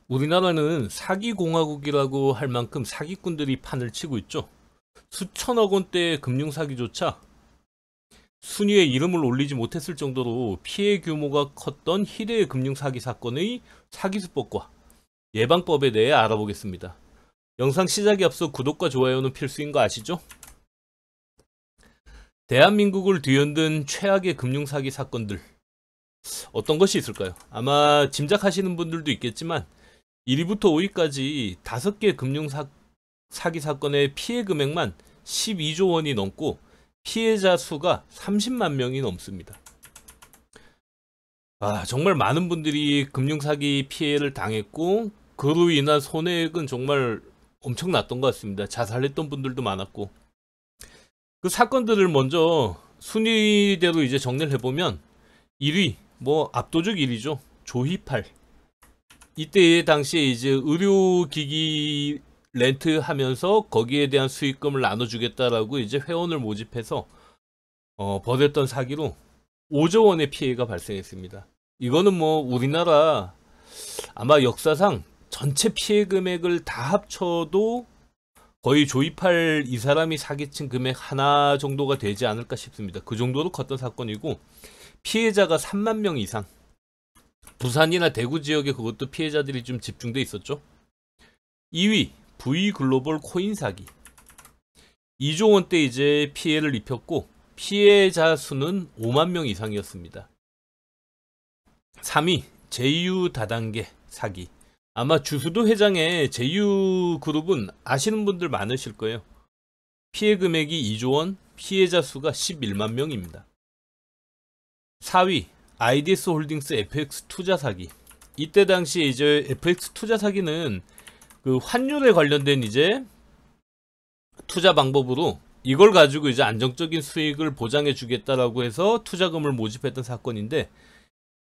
우리나라는 사기공화국이라고 할 만큼 사기꾼들이 판을 치고 있죠. 수천억 원대의 금융사기조차 순위에 이름을 올리지 못했을 정도로 피해 규모가 컸던 희대의 금융사기 사건의 사기수법과 예방법에 대해 알아보겠습니다. 영상 시작에 앞서 구독과 좋아요는 필수인 거 아시죠? 대한민국을 뒤흔든 최악의 금융사기 사건들, 어떤 것이 있을까요? 아마 짐작하시는 분들도 있겠지만 1위부터 5위까지 5개 금융사기 사건의 피해 금액만 12조 원이 넘고 피해자 수가 30만 명이 넘습니다. 정말 많은 분들이 금융사기 피해를 당했고 그로 인한 손해액은 정말 엄청났던 것 같습니다. 자살했던 분들도 많았고, 그 사건들을 먼저 순위대로 이제 정리를 해보면 1위, 압도적 1위죠. 조희팔. 이때 당시에 이제 의료기기 렌트하면서 거기에 대한 수익금을 나눠주겠다라고 이제 회원을 모집해서 벌였던 사기로 5조 원의 피해가 발생했습니다. 이거는 우리나라 아마 역사상 전체 피해 금액을 다 합쳐도 거의 조이팔 이 사람이 사기친 금액 하나 정도가 되지 않을까 싶습니다. 그 정도로 컸던 사건이고, 피해자가 3만 명 이상, 부산이나 대구 지역에 그것도 피해자들이 좀 집중돼 있었죠. 2위 V글로벌 코인 사기, 2조 원대 이제 피해를 입혔고 피해자 수는 5만 명 이상이었습니다. 3위 제휴 다단계 사기. 아마 주수도 회장의 제휴그룹은 아시는 분들 많으실 거예요. 피해 금액이 2조 원, 피해자 수가 11만 명입니다. 4위 IDS 홀딩스 FX 투자 사기. 이때 당시에 이제 FX 투자 사기는 그 환율에 관련된 이제 투자 방법으로 이걸 가지고 이제 안정적인 수익을 보장해 주겠다라고 해서 투자금을 모집했던 사건인데,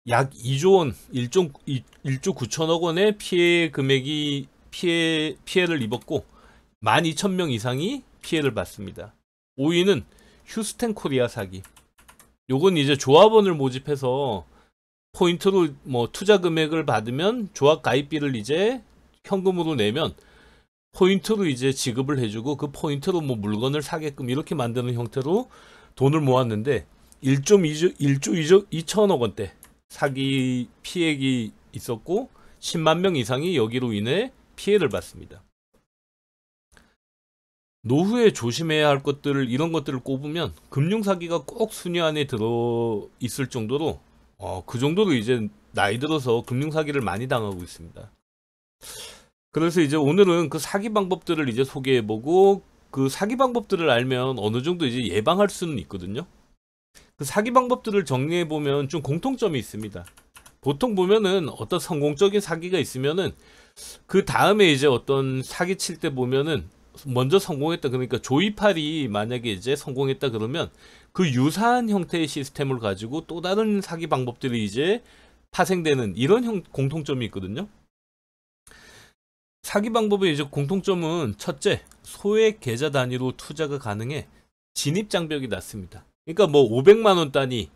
약 2조 원, 1조 9천억 원의 피해 금액이 피해를 입었고 12,000명 이상이 피해를 받습니다. 5위는 휴스텐 코리아 사기. 요건 이제 조합원을 모집해서 포인트로 투자 금액을 받으면 조합 가입비를 이제 현금으로 내면 포인트로 이제 지급을 해주고 그 포인트로 물건을 사게끔 이렇게 만드는 형태로 돈을 모았는데 1조 2천억 원대 사기 피해액이 있었고 10만 명 이상이 여기로 인해 피해를 받습니다. 노후에 조심해야 할 것들을, 이런 것들을 꼽으면 금융사기가 꼭 순위 안에 들어 있을 정도로 그 정도로 이제 나이 들어서 금융사기를 많이 당하고 있습니다. 그래서 이제 오늘은 그 사기 방법들을 이제 소개해보고, 그 사기 방법들을 알면 어느 정도 이제 예방할 수는 있거든요. 그 사기 방법들을 정리해보면 좀 공통점이 있습니다. 보통 보면은 어떤 성공적인 사기가 있으면은 그 다음에 이제 어떤 사기 칠 때 보면은 먼저 성공했다, 그러니까 조이팔이 만약에 이제 성공했다 그러면 그 유사한 형태의 시스템을 가지고 또 다른 사기 방법들이 이제 파생되는 이런 공통점이 있거든요. 사기 방법의 이제 공통점은 첫째, 소액 계좌 단위로 투자가 가능해 진입 장벽이 낮습니다. 그러니까 500만원 단위,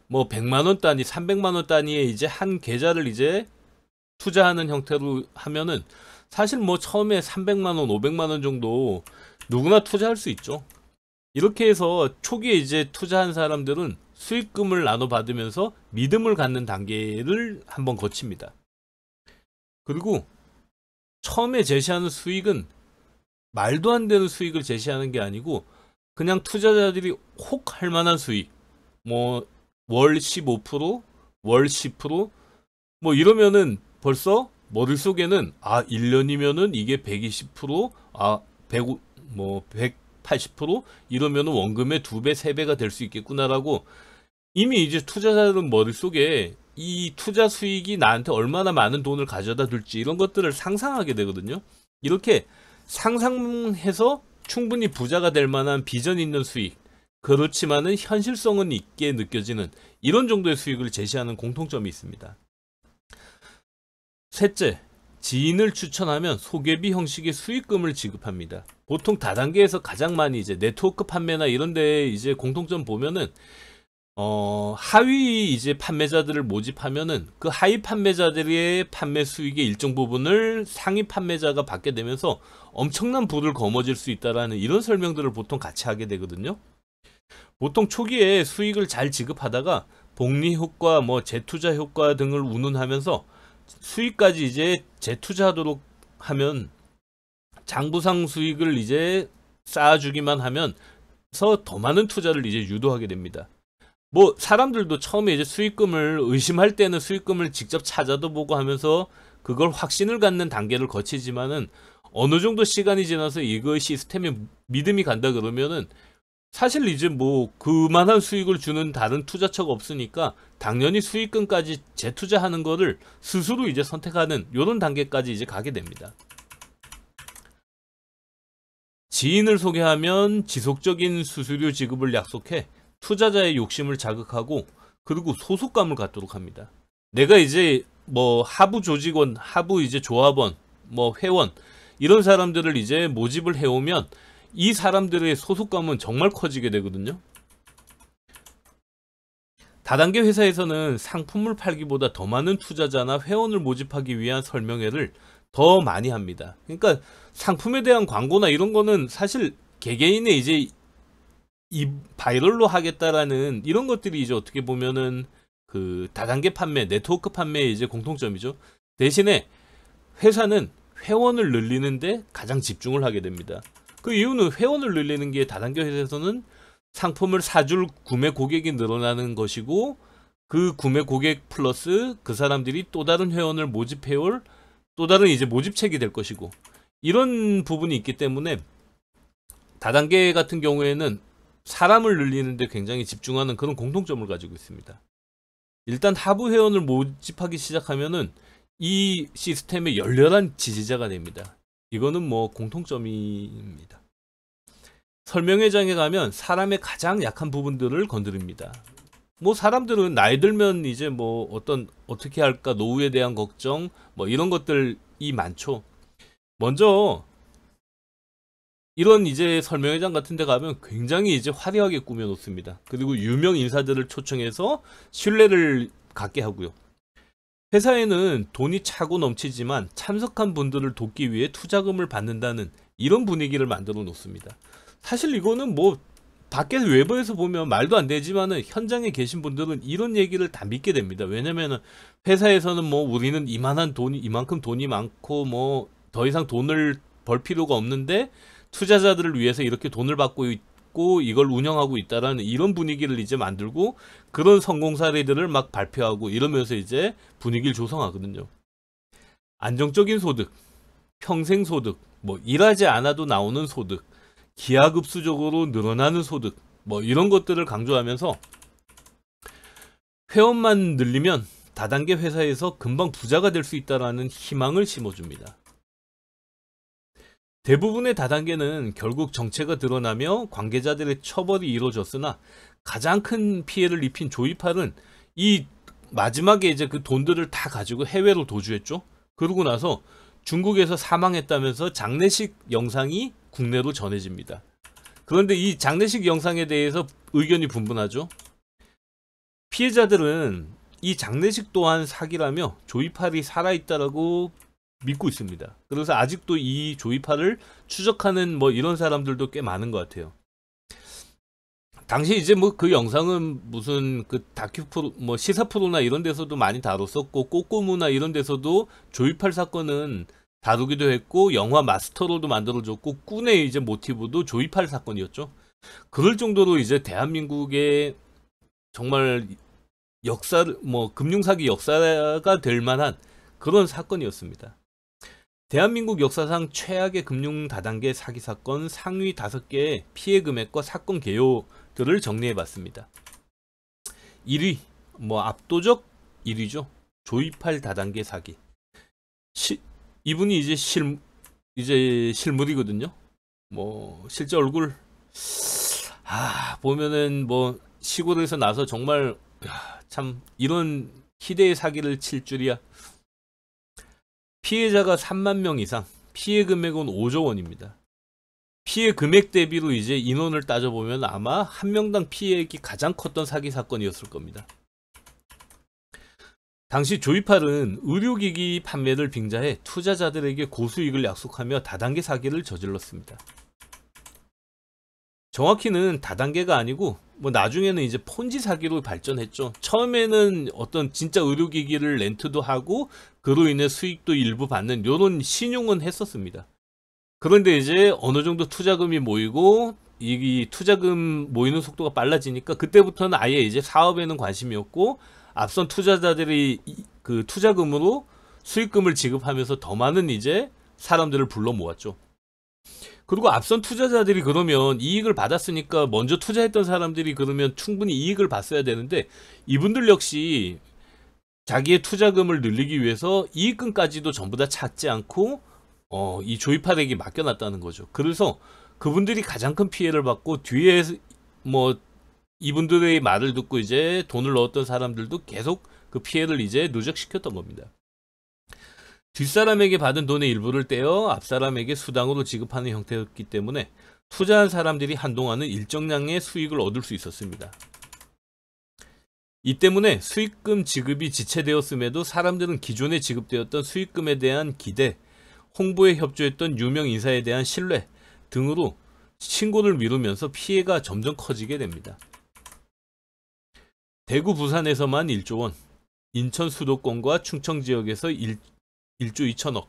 100만원 단위, 300만원 단위의 이제 한 계좌를 이제 투자하는 형태로 하면은 사실 처음에 300만원, 500만원 정도 누구나 투자할 수 있죠. 이렇게 해서 초기에 이제 투자한 사람들은 수익금을 나눠 받으면서 믿음을 갖는 단계를 한번 거칩니다. 그리고 처음에 제시하는 수익은 말도 안 되는 수익을 제시하는 게 아니고 그냥 투자자들이 혹 할 만한 수익, 월 15%, 월 10%, 이러면은 벌써 머릿속에는 1년이면은 이게 120%, 180% 이러면은 원금의 2배, 3배가 될 수 있겠구나라고 이미 이제 투자자들은 머릿속에 이 투자 수익이 나한테 얼마나 많은 돈을 가져다 줄지 이런 것들을 상상하게 되거든요. 이렇게 상상해서 충분히 부자가 될 만한 비전 있는 수익, 그렇지만은 현실성은 있게 느껴지는 이런 정도의 수익을 제시하는 공통점이 있습니다. 셋째, 지인을 추천하면 소개비 형식의 수익금을 지급합니다. 보통 다단계에서 가장 많이 이제 네트워크 판매나 이런 데 이제 공통점 보면은 하위 이제 판매자들을 모집하면은 그 하위 판매자들의 판매 수익의 일정 부분을 상위 판매자가 받게 되면서 엄청난 부를 거머쥘 수 있다라는 이런 설명들을 보통 같이 하게 되거든요. 보통 초기에 수익을 잘 지급하다가 복리 효과, 뭐 재투자 효과 등을 운운하면서 수익까지 이제 재투자하도록 하면 장부상 수익을 이제 쌓아주기만 하면서 더 많은 투자를 이제 유도하게 됩니다. 뭐 사람들도 처음에 이제 수익금을 의심할 때는 수익금을 직접 찾아도 보고 하면서 그걸 확신을 갖는 단계를 거치지만은 어느 정도 시간이 지나서 이거 시스템에 믿음이 간다 그러면은 사실 이제 뭐 그만한 수익을 주는 다른 투자처가 없으니까 당연히 수익금까지 재투자하는 거를 스스로 이제 선택하는 이런 단계까지 이제 가게 됩니다. 지인을 소개하면 지속적인 수수료 지급을 약속해 투자자의 욕심을 자극하고 그리고 소속감을 갖도록 합니다. 내가 이제 뭐 하부 조직원, 하부 이제 조합원, 뭐 회원 이런 사람들을 이제 모집을 해오면 이 사람들의 소속감은 정말 커지게 되거든요. 다단계 회사에서는 상품을 팔기보다 더 많은 투자자나 회원을 모집하기 위한 설명회를 더 많이 합니다. 그러니까 상품에 대한 광고나 이런 거는 사실 개개인의 이제 이 바이럴로 하겠다라는 이런 것들이 이제 어떻게 보면은 그 다단계 판매, 네트워크 판매의 이제 공통점이죠. 대신에 회사는 회원을 늘리는데 가장 집중을 하게 됩니다. 그 이유는 회원을 늘리는 게 다단계 회사에서는 상품을 사줄 구매 고객이 늘어나는 것이고 그 구매 고객 플러스 그 사람들이 또 다른 회원을 모집해올 또 다른 이제 모집책이 될 것이고 이런 부분이 있기 때문에 다단계 같은 경우에는 사람을 늘리는데 굉장히 집중하는 그런 공통점을 가지고 있습니다. 일단 하부 회원을 모집하기 시작하면은 이 시스템의 열렬한 지지자가 됩니다. 이거는 뭐 공통점입니다. 설명회장에 가면 사람의 가장 약한 부분들을 건드립니다. 뭐 사람들은 나이 들면 이제 뭐 어떻게 할까 노후에 대한 걱정 뭐 이런 것들이 많죠. 먼저 이런 이제 설명회장 같은 데 가면 굉장히 이제 화려하게 꾸며 놓습니다. 그리고 유명 인사들을 초청해서 신뢰를 갖게 하고요. 회사에는 돈이 차고 넘치지만 참석한 분들을 돕기 위해 투자금을 받는다는 이런 분위기를 만들어 놓습니다. 사실 이거는 뭐 밖에 외부에서 보면 말도 안 되지만은 현장에 계신 분들은 이런 얘기를 다 믿게 됩니다. 왜냐면은 회사에서는 뭐 우리는 이만큼 돈이 많고 뭐 더 이상 돈을 벌 필요가 없는데 투자자들을 위해서 이렇게 돈을 받고 있고 이걸 운영하고 있다라는 이런 분위기를 이제 만들고 그런 성공 사례들을 막 발표하고 이러면서 이제 분위기를 조성하거든요. 안정적인 소득, 평생 소득, 뭐 일하지 않아도 나오는 소득, 기하급수적으로 늘어나는 소득, 뭐 이런 것들을 강조하면서 회원만 늘리면 다단계 회사에서 금방 부자가 될 수 있다라는 희망을 심어줍니다. 대부분의 다단계는 결국 정체가 드러나며 관계자들의 처벌이 이루어졌으나 가장 큰 피해를 입힌 조이팔은 이 마지막에 이제 그 돈들을 다 가지고 해외로 도주했죠. 그러고 나서 중국에서 사망했다면서 장례식 영상이 국내로 전해집니다. 그런데 이 장례식 영상에 대해서 의견이 분분하죠. 피해자들은 이 장례식 또한 사기라며 조이팔이 살아있다라고 믿고 있습니다. 그래서 아직도 이 조이팔을 추적하는 뭐 이런 사람들도 꽤 많은 것 같아요. 당시 이제 뭐 그 영상은 무슨 그 다큐 프로 뭐 시사 프로나 이런 데서도 많이 다뤘었고 꼬꼬무나 이런 데서도 조이팔 사건은 다루기도 했고 영화 마스터로도 만들어졌고 꾼의 이제 모티브도 조이팔 사건이었죠. 그럴 정도로 이제 대한민국의 정말 역사를 뭐 금융사기 역사가 될 만한 그런 사건이었습니다. 대한민국 역사상 최악의 금융 다단계 사기 사건 상위 5개의 피해 금액과 사건 개요들을 정리해 봤습니다. 1위, 뭐 압도적 1위죠. 조이팔 다단계 사기. 이분이 이제 실물이거든요. 뭐 실제 얼굴 보면은 뭐 시골에서 나서 정말 참 이런 희대의 사기를 칠 줄이야. 피해자가 3만 명 이상, 피해 금액은 5조 원입니다. 피해 금액 대비로 이제 인원을 따져보면 아마 한 명당 피해액이 가장 컸던 사기 사건이었을 겁니다. 당시 조이팔은 의료기기 판매를 빙자해 투자자들에게 고수익을 약속하며 다단계 사기를 저질렀습니다. 정확히는 다단계가 아니고 뭐 나중에는 이제 폰지 사기로 발전했죠. 처음에는 어떤 진짜 의료기기를 렌트도 하고 그로 인해 수익도 일부 받는 요런 신용은 했었습니다. 그런데 이제 어느 정도 투자금이 모이고 이 투자금 모이는 속도가 빨라지니까 그때부터는 아예 이제 사업에는 관심이 없고 앞선 투자자들이 그 투자금으로 수익금을 지급하면서 더 많은 이제 사람들을 불러 모았죠. 그리고 앞선 투자자들이 그러면 이익을 받았으니까 먼저 투자했던 사람들이 그러면 충분히 이익을 봤어야 되는데 이분들 역시 자기의 투자금을 늘리기 위해서 이익금까지도 전부 다 찾지 않고 이 조이팔에게 맡겨놨다는 거죠. 그래서 그분들이 가장 큰 피해를 받고 뒤에 뭐 이분들의 말을 듣고 이제 돈을 넣었던 사람들도 계속 그 피해를 이제 누적시켰던 겁니다. 뒷사람에게 받은 돈의 일부를 떼어 앞사람에게 수당으로 지급하는 형태였기 때문에 투자한 사람들이 한동안은 일정량의 수익을 얻을 수 있었습니다. 이 때문에 수익금 지급이 지체되었음에도 사람들은 기존에 지급되었던 수익금에 대한 기대, 홍보에 협조했던 유명 인사에 대한 신뢰 등으로 신고를 미루면서 피해가 점점 커지게 됩니다. 대구 부산에서만 1조 원, 인천 수도권과 충청 지역에서 1조 2천억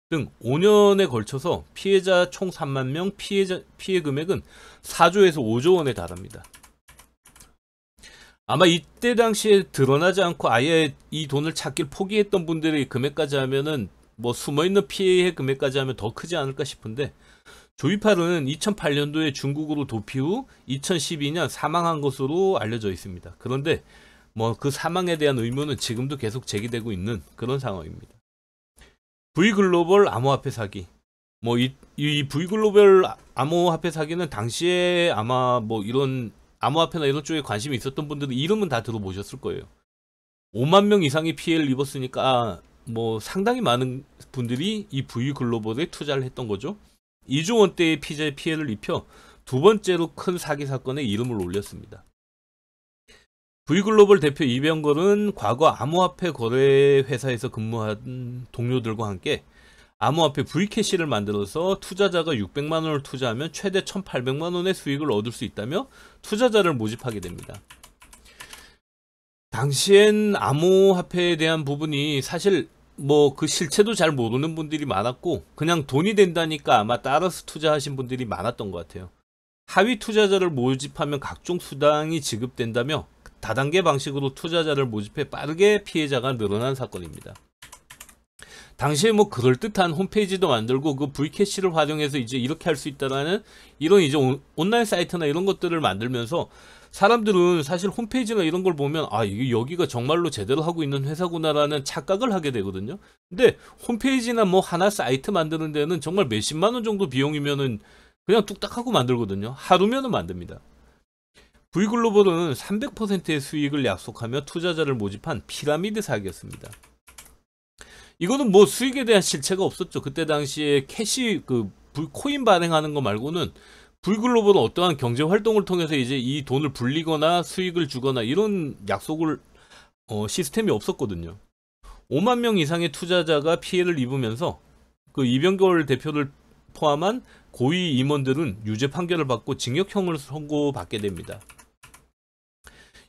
등 5년에 걸쳐서 피해자 총 3만 명, 피해 금액은 4조에서 5조 원에 달합니다. 아마 이때 당시에 드러나지 않고 아예 이 돈을 찾길 포기했던 분들의 금액까지 하면은 뭐 숨어있는 피해 금액까지 하면 더 크지 않을까 싶은데 조이팔은 2008년도에 중국으로 도피 후 2012년 사망한 것으로 알려져 있습니다. 그런데 뭐 그 사망에 대한 의문은 지금도 계속 제기되고 있는 그런 상황입니다. V글로벌 암호화폐 사기. 뭐 이 V글로벌 암호화폐 사기는 당시에 아마 뭐 이런 암호화폐나 이런 쪽에 관심이 있었던 분들은 이름은 다 들어보셨을 거예요. 5만 명 이상의 피해를 입었으니까 뭐 상당히 많은 분들이 이 V글로벌에 투자를 했던 거죠. 2조 원대의 피해를 입혀 두 번째로 큰 사기 사건에 이름을 올렸습니다. V글로벌 대표 이병걸은 과거 암호화폐 거래 회사에서 근무한 동료들과 함께 암호화폐 V캐시를 만들어서 투자자가 600만 원을 투자하면 최대 1,800만 원의 수익을 얻을 수 있다며 투자자를 모집하게 됩니다. 당시엔 암호화폐에 대한 부분이 사실 뭐 그 실체도 잘 모르는 분들이 많았고 그냥 돈이 된다니까 아마 따라서 투자하신 분들이 많았던 것 같아요. 하위 투자자를 모집하면 각종 수당이 지급된다며 다단계 방식으로 투자자를 모집해 빠르게 피해자가 늘어난 사건입니다. 당시에 뭐 그럴듯한 홈페이지도 만들고 그 V캐시를 활용해서 이제 이렇게 할 수 있다라는 이런 이제 온라인 사이트나 이런 것들을 만들면서 사람들은 사실 홈페이지나 이런 걸 보면 아 이게 여기가 정말로 제대로 하고 있는 회사구나라는 착각을 하게 되거든요. 근데 홈페이지나 뭐 하나 사이트 만드는 데는 정말 몇십만 원 정도 비용이면은 그냥 뚝딱 하고 만들거든요. 하루면은 만듭니다. V글로벌은 300%의 수익을 약속하며 투자자를 모집한 피라미드 사기였습니다. 이거는 뭐 수익에 대한 실체가 없었죠. 그때 당시에 캐시 코인 발행하는 거 말고는 V글로벌은 어떠한 경제 활동을 통해서 이제 이 돈을 불리거나 수익을 주거나 이런 약속을 시스템이 없었거든요. 5만 명 이상의 투자자가 피해를 입으면서 그 이병걸 대표를 포함한 고위 임원들은 유죄 판결을 받고 징역형을 선고받게 됩니다.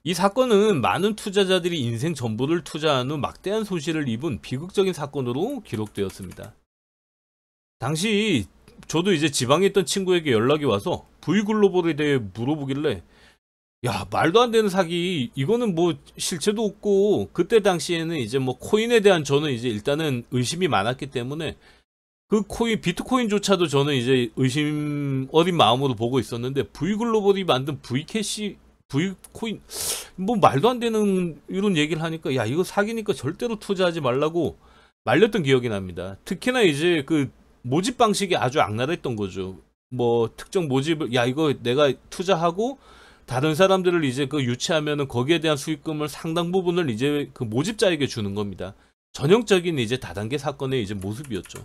이 사건은 많은 투자자들이 인생 전부를 투자한 후 막대한 손실을 입은 비극적인 사건으로 기록되었습니다. 당시 저도 이제 지방에 있던 친구에게 연락이 와서 V글로벌에 대해 물어보길래 야 말도 안 되는 사기 이거는 뭐 실체도 없고 그때 당시에는 이제 뭐 코인에 대한 저는 이제 일단은 의심이 많았기 때문에 그 코인 비트코인조차도 저는 이제 의심 어린 마음으로 보고 있었는데 V글로벌이 만든 V캐시 V코인 뭐 말도 안 되는 이런 얘기를 하니까 야 이거 사기니까 절대로 투자하지 말라고 말렸던 기억이 납니다. 특히나 이제 그 모집 방식이 아주 악랄했던 거죠. 뭐 특정 모집을 야 이거 내가 투자하고 다른 사람들을 이제 그 유치하면은 거기에 대한 수익금을 상당 부분을 이제 그 모집자에게 주는 겁니다. 전형적인 이제 다단계 사건의 이제 모습이었죠.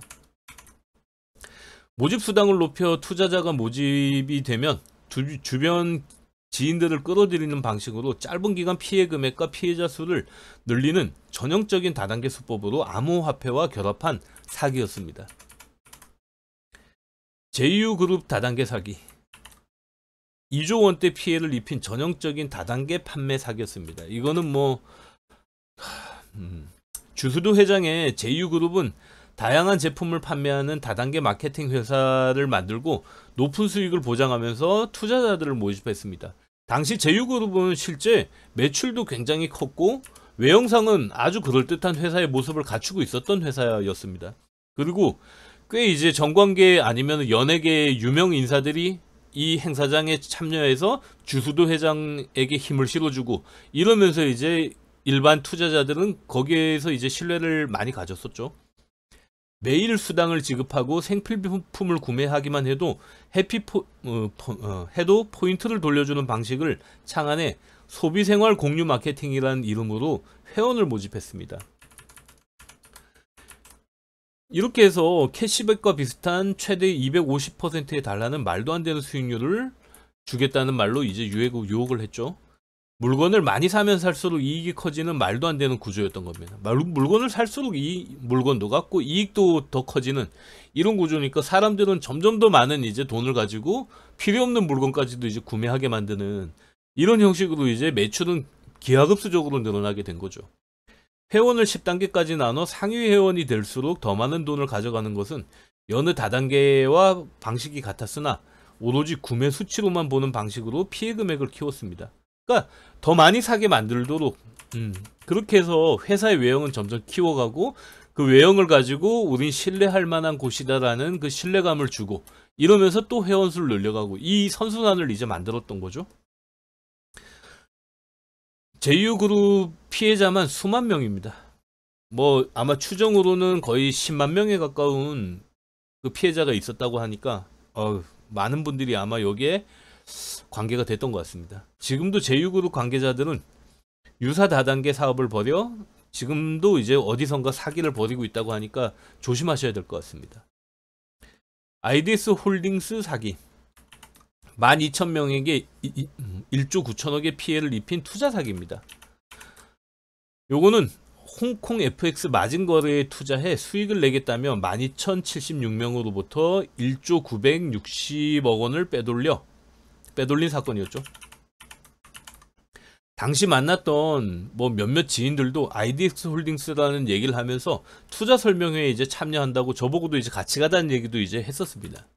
모집 수당을 높여 투자자가 모집이 되면 주변 지인들을 끌어들이는 방식으로 짧은 기간 피해 금액과 피해자 수를 늘리는 전형적인 다단계 수법으로 암호화폐와 결합한 사기였습니다. 제휴그룹 다단계 사기. 2조 원대 피해를 입힌 전형적인 다단계 판매 사기였습니다. 이거는 뭐 주수도 회장의 제휴그룹은 다양한 제품을 판매하는 다단계 마케팅 회사를 만들고 높은 수익을 보장하면서 투자자들을 모집했습니다. 당시 제휴그룹은 실제 매출도 굉장히 컸고 외형상은 아주 그럴듯한 회사의 모습을 갖추고 있었던 회사였습니다. 그리고 꽤 이제 정관계 아니면 연예계 유명 인사들이 이 행사장에 참여해서 주수도 회장에게 힘을 실어주고 이러면서 이제 일반 투자자들은 거기에서 이제 신뢰를 많이 가졌었죠. 매일 수당을 지급하고 생필품을 구매하기만 해도 해도 포인트를 돌려주는 방식을 창안해 소비생활 공유 마케팅이라는 이름으로 회원을 모집했습니다. 이렇게 해서 캐시백과 비슷한 최대 250%에 달하는 말도 안 되는 수익률을 주겠다는 말로 이제 유혹을 했죠. 물건을 많이 사면 살수록 이익이 커지는 말도 안 되는 구조였던 겁니다. 물건을 살수록 물건도 같고 이익도 더 커지는 이런 구조니까 사람들은 점점 더 많은 이제 돈을 가지고 필요 없는 물건까지도 이제 구매하게 만드는 이런 형식으로 이제 매출은 기하급수적으로 늘어나게 된 거죠. 회원을 10단계까지 나눠 상위 회원이 될수록 더 많은 돈을 가져가는 것은 여느 다단계와 방식이 같았으나 오로지 구매 수치로만 보는 방식으로 피해 금액을 키웠습니다. 그러니까 더 많이 사게 만들도록 그렇게 해서 회사의 외형은 점점 키워가고 그 외형을 가지고 우린 신뢰할 만한 곳이다라는 그 신뢰감을 주고 이러면서 또 회원수를 늘려가고 이 선순환을 이제 만들었던 거죠. 제휴그룹 피해자만 수만 명입니다. 뭐 아마 추정으로는 거의 10만 명에 가까운 그 피해자가 있었다고 하니까 많은 분들이 아마 여기에 관계가 됐던 것 같습니다. 지금도 제휴그룹 관계자들은 유사 다단계 사업을 벌여 지금도 이제 어디선가 사기를 벌이고 있다고 하니까 조심하셔야 될 것 같습니다. IDS 홀딩스 사기. 12,000명에게 1조 9천억의 피해를 입힌 투자 사기입니다. 요거는 홍콩 FX 마진 거래에 투자해 수익을 내겠다며 12,076명으로부터 1조 960억 원을 빼돌린 사건이었죠. 당시 만났던 뭐 몇몇 지인들도 IDX 홀딩스라는 얘기를 하면서 투자 설명회에 이제 참여한다고 저보고도 이제 같이 가자는 얘기도 이제 했었습니다.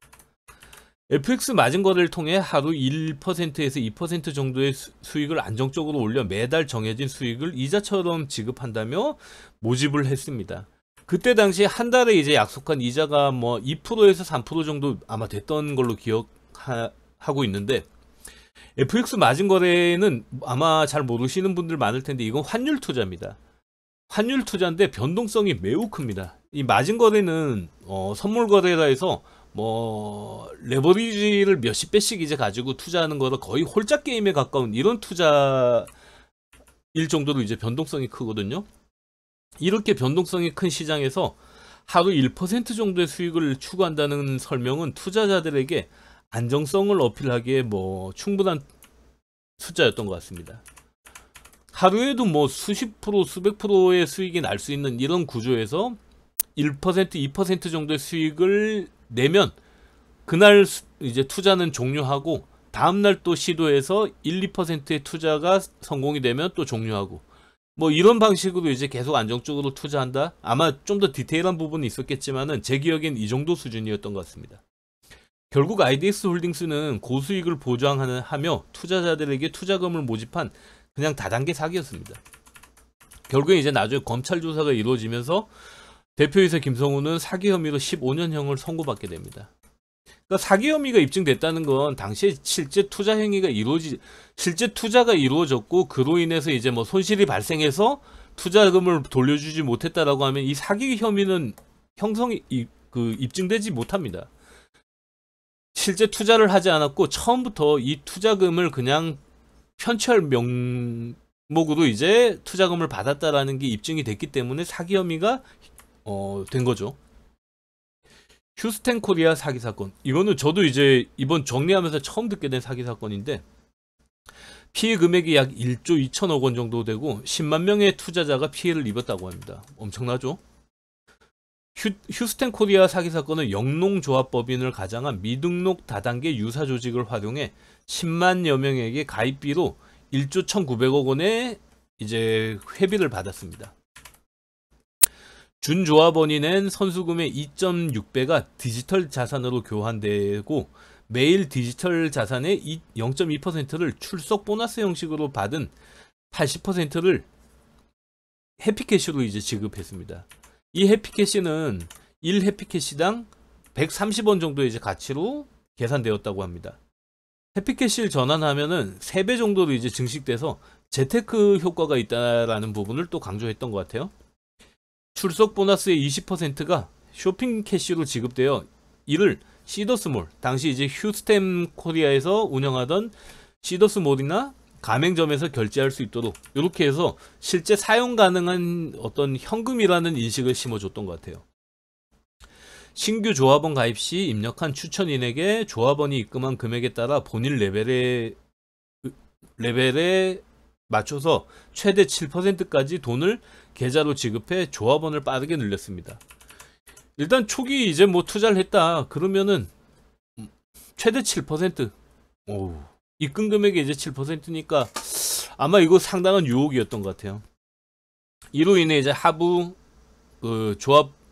FX 마진 거래를 통해 하루 1%에서 2% 정도의 수익을 안정적으로 올려 매달 정해진 수익을 이자처럼 지급한다며 모집을 했습니다. 그때 당시 한 달에 이제 약속한 이자가 뭐 2%에서 3% 정도 아마 됐던 걸로 기억하고 있는데 FX 마진 거래는 아마 잘 모르시는 분들 많을 텐데 이건 환율 투자입니다. 환율 투자인데 변동성이 매우 큽니다. 이 마진 거래는 선물 거래라 해서 뭐 레버리지를 몇십 배씩 이제 가지고 투자하는 거라 거의 홀짝 게임에 가까운 이런 투자일 정도로 이제 변동성이 크거든요. 이렇게 변동성이 큰 시장에서 하루 1% 정도의 수익을 추구한다는 설명은 투자자들에게 안정성을 어필하기에 뭐 충분한 숫자였던 것 같습니다. 하루에도 뭐 수십 프로 수백 프로의 수익이 날 수 있는 이런 구조에서 1% 2% 정도의 수익을 내면 그날 이제 투자는 종료하고 다음날 또 시도해서 1, 2%의 투자가 성공이 되면 또 종료하고 뭐 이런 방식으로 이제 계속 안정적으로 투자한다. 아마 좀 더 디테일한 부분이 있었겠지만은 제 기억엔 이 정도 수준이었던 것 같습니다. 결국 IDX 홀딩스는 고수익을 보장하며 투자자들에게 투자금을 모집한 그냥 다단계 사기였습니다. 결국에 이제 나중에 검찰 조사가 이루어지면서 대표이사 김성우는 사기 혐의로 15년형을 선고받게 됩니다. 그러니까 사기 혐의가 입증됐다는 건 당시에 실제 투자가 이루어졌고 그로 인해서 이제 뭐 손실이 발생해서 투자금을 돌려주지 못했다라고 하면 이 사기 혐의는 입증되지 못합니다. 실제 투자를 하지 않았고 처음부터 이 투자금을 그냥 편취할 명목으로 이제 투자금을 받았다라는 게 입증이 됐기 때문에 사기 혐의가 된 거죠. 휴스텐 코리아 사기 사건. 이거는 저도 이제 이번 정리하면서 처음 듣게 된 사기 사건인데, 피해 금액이 약 1조 2천억 원 정도 되고 10만 명의 투자자가 피해를 입었다고 합니다. 엄청나죠? 휴스텐 코리아 사기 사건은 영농조합법인을 가장한 미등록 다단계 유사 조직을 활용해 10만여 명에게 가입비로 1조 1,900억 원의 이제 회비를 받았습니다. 준조합원이 낸 선수금의 2.6배가 디지털 자산으로 교환되고 매일 디지털 자산의 0.2%를 출석 보너스 형식으로 받은 80%를 해피캐시로 이제 지급했습니다. 이 해피캐시는 1해피캐시당 130원 정도의 이제 가치로 계산되었다고 합니다. 해피캐시를 전환하면은 3배 정도로 이제 증식돼서 재테크 효과가 있다라는 부분을 또 강조했던 것 같아요. 출석 보너스의 20%가 쇼핑 캐시로 지급되어 이를 시더스몰, 당시 이제 휴스텐 코리아에서 운영하던 시더스몰이나 가맹점에서 결제할 수 있도록 이렇게 해서 실제 사용 가능한 어떤 현금이라는 인식을 심어줬던 것 같아요. 신규 조합원 가입 시 입력한 추천인에게 조합원이 입금한 금액에 따라 본인 레벨에 맞춰서 최대 7%까지 돈을 계좌로 지급해 조합원을 빠르게 늘렸습니다. 일단 초기 이제 뭐 투자를 했다 그러면은 최대 7%. 오우. 입금 금액이 이제 7%니까 아마 이거 상당한 유혹이었던 것 같아요. 이로 인해 이제 하부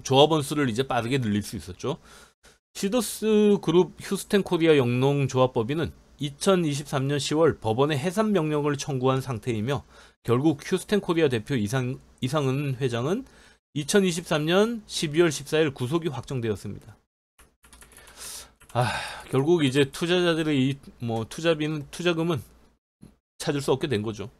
조합원 수를 이제 빠르게 늘릴 수 있었죠. 시더스 그룹 휴스텐 코리아 영농조합법인은 2023년 10월 법원에 해산 명령을 청구한 상태이며 결국 휴스텐 코리아 대표 이상은 회장은 2023년 12월 14일 구속이 확정되었습니다. 결국 이제 투자자들의 투자금은 찾을 수 없게 된 거죠.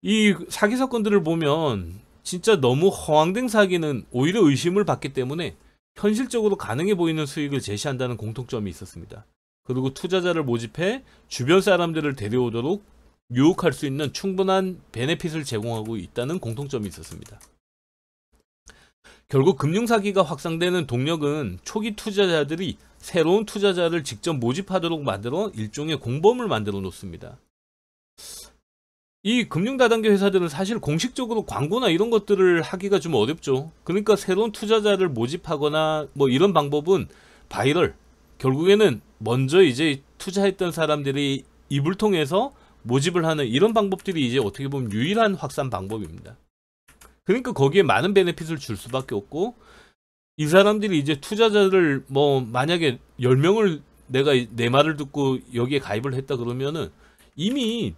이 사기 사건들을 보면 진짜 너무 허황된 사기는 오히려 의심을 받기 때문에 현실적으로 가능해 보이는 수익을 제시한다는 공통점이 있었습니다. 그리고 투자자를 모집해 주변 사람들을 데려오도록 유혹할 수 있는 충분한 베네핏을 제공하고 있다는 공통점이 있었습니다. 결국 금융사기가 확산되는 동력은 초기 투자자들이 새로운 투자자를 직접 모집하도록 만들어 일종의 공범을 만들어 놓습니다. 이 금융다단계 회사들은 사실 공식적으로 광고나 이런 것들을 하기가 좀 어렵죠. 그러니까 새로운 투자자를 모집하거나 뭐 이런 방법은 바이럴, 결국에는 먼저 이제 투자했던 사람들이 입을 통해서 모집을 하는 이런 방법들이 이제 어떻게 보면 유일한 확산 방법입니다. 그러니까 거기에 많은 베네핏을 줄 수밖에 없고, 이 사람들이 이제 투자자를 뭐 만약에 10명을 내가 내 말을 듣고 여기에 가입을 했다 그러면은 이미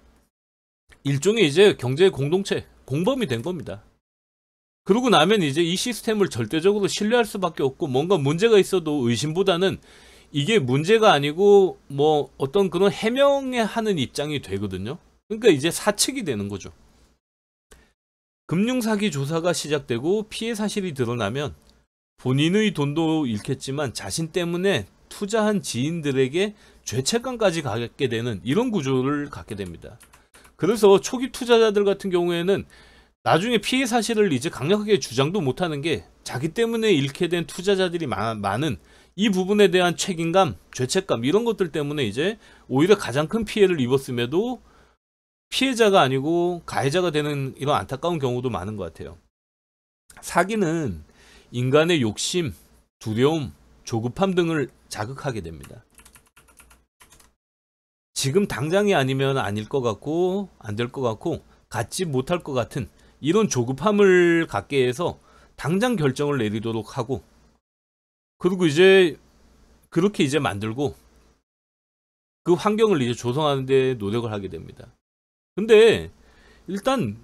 일종의 이제 경제 공동체, 공범이 된 겁니다. 그러고 나면 이제 이 시스템을 절대적으로 신뢰할 수밖에 없고, 뭔가 문제가 있어도 의심보다는 이게 문제가 아니고 뭐 어떤 그런 해명하는 입장이 되거든요. 그러니까 이제 사측이 되는 거죠. 금융사기 조사가 시작되고 피해 사실이 드러나면 본인의 돈도 잃겠지만 자신 때문에 투자한 지인들에게 죄책감까지 갖게 되는 이런 구조를 갖게 됩니다. 그래서 초기 투자자들 같은 경우에는 나중에 피해 사실을 이제 강력하게 주장도 못하는 게 자기 때문에 잃게 된 투자자들이 많은 이 부분에 대한 책임감, 죄책감 이런 것들 때문에 이제 오히려 가장 큰 피해를 입었음에도 피해자가 아니고 가해자가 되는 이런 안타까운 경우도 많은 것 같아요. 사기는 인간의 욕심, 두려움, 조급함 등을 자극하게 됩니다. 지금 당장이 아니면 아닐 것 같고 안 될 것 같고 갖지 못할 것 같은 이런 조급함을 갖게 해서 당장 결정을 내리도록 하고, 그리고 이제 그렇게 이제 만들고 그 환경을 이제 조성하는 데 노력을 하게 됩니다. 근데 일단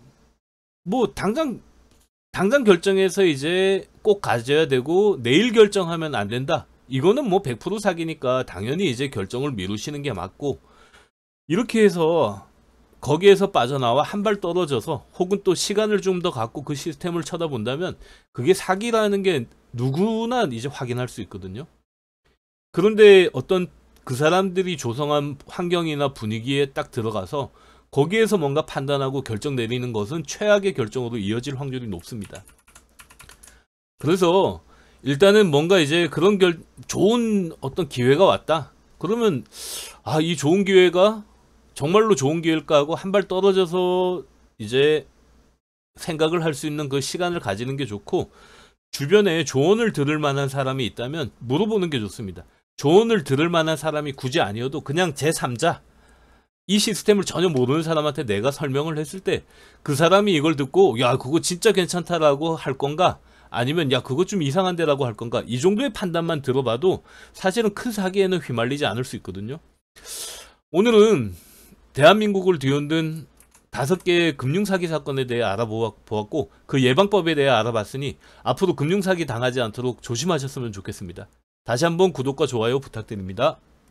뭐 당장 결정해서 이제 꼭 가져야 되고 내일 결정하면 안 된다. 이거는 뭐 100% 사기니까 당연히 이제 결정을 미루시는 게 맞고, 이렇게 해서 거기에서 빠져나와 한 발 떨어져서 혹은 또 시간을 좀 더 갖고 그 시스템을 쳐다본다면 그게 사기라는 게 누구나 이제 확인할 수 있거든요. 그런데 어떤 그 사람들이 조성한 환경이나 분위기에 딱 들어가서 거기에서 뭔가 판단하고 결정 내리는 것은 최악의 결정으로 이어질 확률이 높습니다. 그래서 일단은 뭔가 이제 그런 좋은 어떤 기회가 왔다. 그러면 아, 이 좋은 기회가 정말로 좋은 기회일까 하고 한 발 떨어져서 이제 생각을 할 수 있는 그 시간을 가지는 게 좋고, 주변에 조언을 들을 만한 사람이 있다면 물어보는 게 좋습니다. 조언을 들을 만한 사람이 굳이 아니어도 그냥 제3자, 이 시스템을 전혀 모르는 사람한테 내가 설명을 했을 때 그 사람이 이걸 듣고 야 그거 진짜 괜찮다라고 할 건가, 아니면 야 그거 좀 이상한데라고 할 건가, 이 정도의 판단만 들어봐도 사실은 큰 사기에는 휘말리지 않을 수 있거든요. 오늘은 대한민국을 뒤흔든 5개의 금융사기 사건에 대해 알아보았고 그 예방법에 대해 알아봤으니 앞으로 금융사기 당하지 않도록 조심하셨으면 좋겠습니다. 다시 한번 구독과 좋아요 부탁드립니다.